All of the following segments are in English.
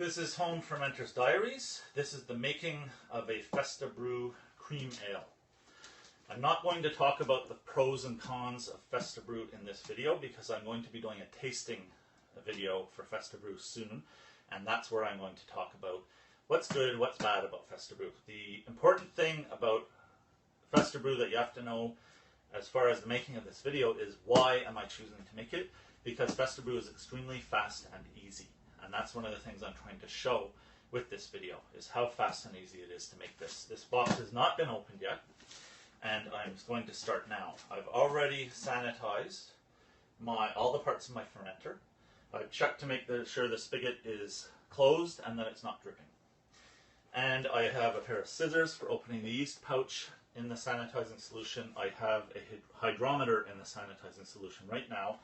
This is Home Fermenter's Diaries. This is the making of a Festa Brew cream ale. I'm not going to talk about the pros and cons of Festa Brew in this video because I'm going to be doing a tasting video for Festa Brew soon, and that's where I'm going to talk about what's good, what's bad about Festa Brew. The important thing about Festa Brew that you have to know as far as the making of this video is why am I choosing to make it? Because Festa Brew is extremely fast and easy. And that's one of the things I'm trying to show with this video, is how fast and easy it is to make this. This box has not been opened yet, and I'm going to start now. I've already sanitized all the parts of my fermenter. I've checked to make sure the spigot is closed and that it's not dripping. And I have a pair of scissors for opening the yeast pouch in the sanitizing solution. I have a hydrometer in the sanitizing solution right now,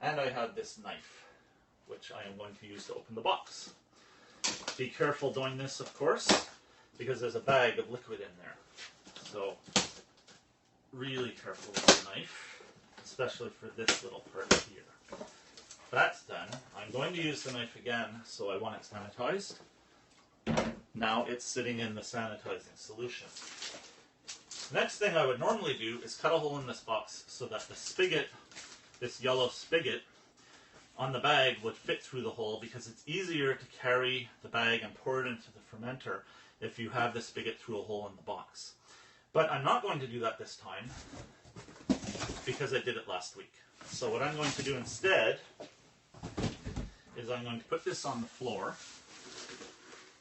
and I have this knife, which I am going to use to open the box. Be careful doing this, of course, because there's a bag of liquid in there. So, really careful with the knife, especially for this little part here. That's done. I'm going to use the knife again, so I want it sanitized. Now it's sitting in the sanitizing solution. Next thing I would normally do is cut a hole in this box so that the spigot, this yellow spigot, on the bag would fit through the hole, because it's easier to carry the bag and pour it into the fermenter if you have the spigot through a hole in the box. But I'm not going to do that this time because I did it last week. So what I'm going to do instead is I'm going to put this on the floor.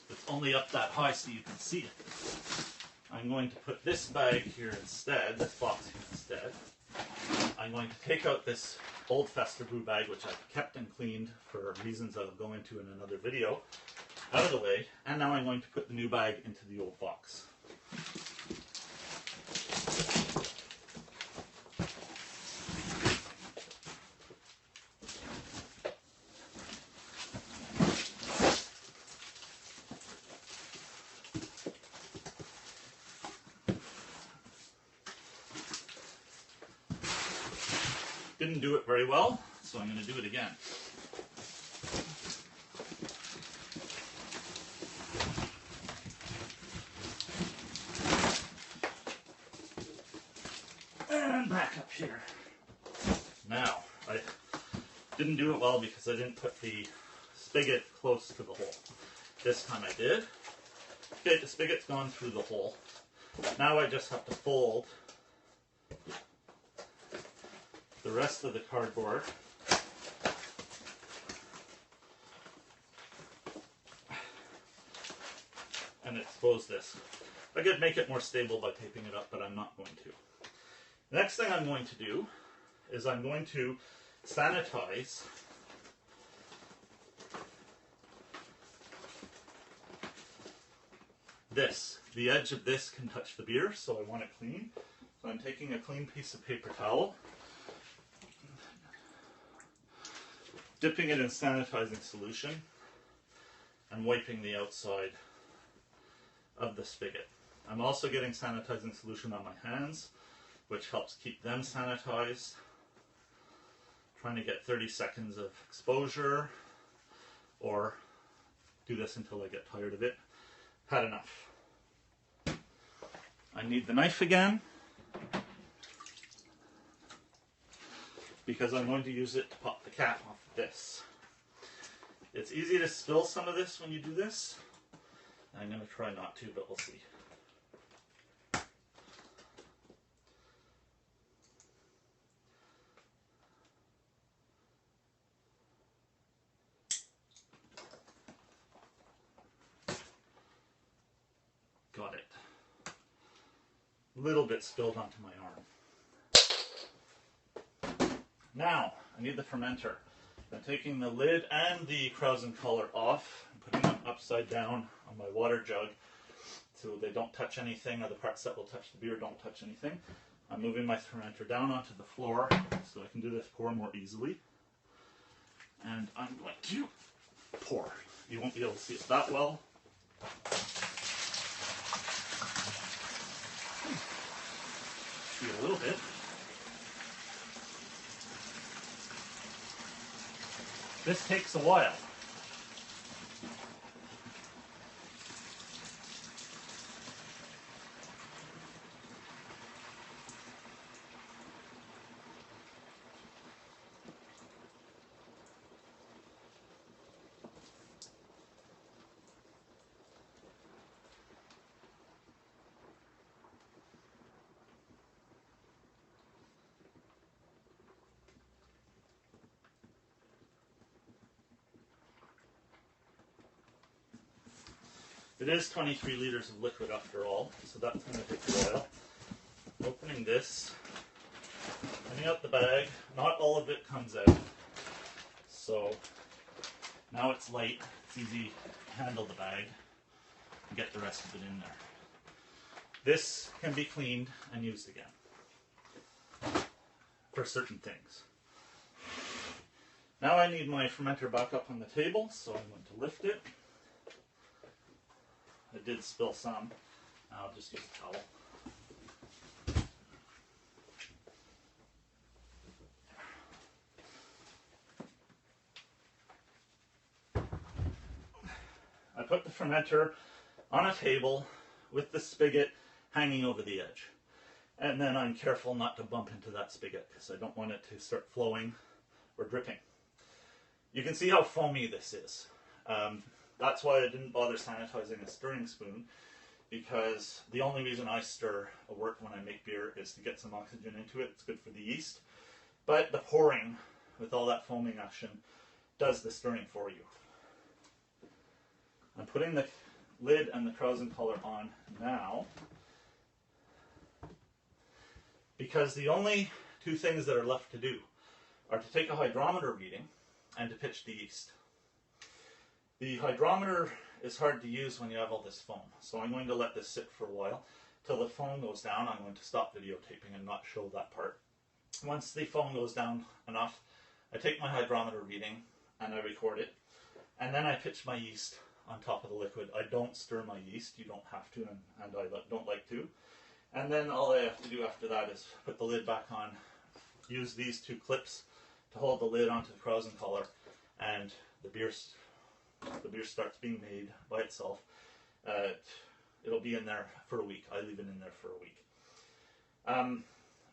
It's only up that high so you can see it. I'm going to put this bag here instead, this box here instead. I'm going to take out this old Festa Brew bag, which I've kept and cleaned for reasons I'll go into in another video, out of the way, and now I'm going to put the new bag into the old box. Didn't do it very well, so I'm going to do it again. And back up here. Now, I didn't do it well because I didn't put the spigot close to the hole. This time I did. Okay, the spigot's gone through the hole. Now I just have to fold the rest of the cardboard and expose this. I could make it more stable by taping it up, but I'm not going to. The next thing I'm going to do is I'm going to sanitize this. The edge of this can touch the beer, so I want it clean. So I'm taking a clean piece of paper towel, dipping it in sanitizing solution, and wiping the outside of the spigot. I'm also getting sanitizing solution on my hands, which helps keep them sanitized. Trying to get 30 seconds of exposure, or do this until I get tired of it. Had enough. I need the knife again, because I'm going to use it to pop the cap off of this. It's easy to spill some of this when you do this. I'm going to try not to, but we'll see. Got it. A little bit spilled onto my arm. Now, I need the fermenter. I'm taking the lid and the krausen collar off and putting them upside down on my water jug so they don't touch anything, or the parts that will touch the beer don't touch anything. I'm moving my fermenter down onto the floor so I can do this pour more easily. And I'm going to pour. You won't be able to see it that well. See a little bit. This takes a while. It is 23 liters of liquid after all, so that's going to take a while. Opening this, cleaning out the bag. Not all of it comes out. So now it's light, it's easy to handle the bag and get the rest of it in there. This can be cleaned and used again for certain things. Now I need my fermenter back up on the table, so I'm going to lift it. I did spill some. I'll just use a towel. I put the fermenter on a table with the spigot hanging over the edge. And then I'm careful not to bump into that spigot because I don't want it to start flowing or dripping. You can see how foamy this is. That's why I didn't bother sanitizing a stirring spoon, because the only reason I stir a wort when I make beer is to get some oxygen into it. It's good for the yeast. But the pouring, with all that foaming action, does the stirring for you. I'm putting the lid and the krausen collar on now, because the only two things that are left to do are to take a hydrometer reading and to pitch the yeast. The hydrometer is hard to use when you have all this foam, so I'm going to let this sit for a while till the foam goes down. I'm going to stop videotaping and not show that part. Once the foam goes down enough, I take my hydrometer reading and I record it, and then I pitch my yeast on top of the liquid. I don't stir my yeast, you don't have to, and I don't like to. And then all I have to do after that is put the lid back on, use these two clips to hold the lid onto the krausen collar, and the beer starts being made by itself. It'll be in there for a week. I leave it in there for a week.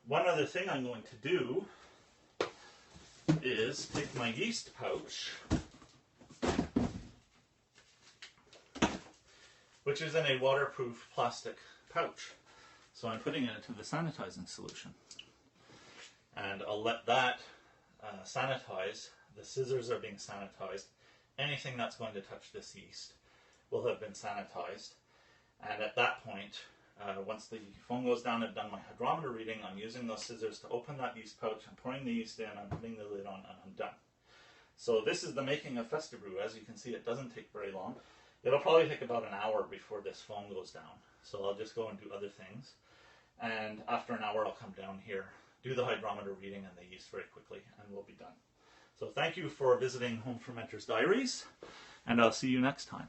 One other thing I'm going to do is take my yeast pouch, which is in a waterproof plastic pouch. So I'm putting it into the sanitizing solution. And I'll let that sanitize. The scissors are being sanitized. Anything that's going to touch this yeast will have been sanitized. And at that point, once the foam goes down, I've done my hydrometer reading, I'm using those scissors to open that yeast pouch, I'm pouring the yeast in, I'm putting the lid on, and I'm done. So this is the making of Festa Brew. As you can see, it doesn't take very long. It'll probably take about an hour before this foam goes down. So I'll just go and do other things. And after an hour, I'll come down here, do the hydrometer reading and the yeast very quickly, and we'll be done. So thank you for visiting Home Fermenter's Diaries, and I'll see you next time.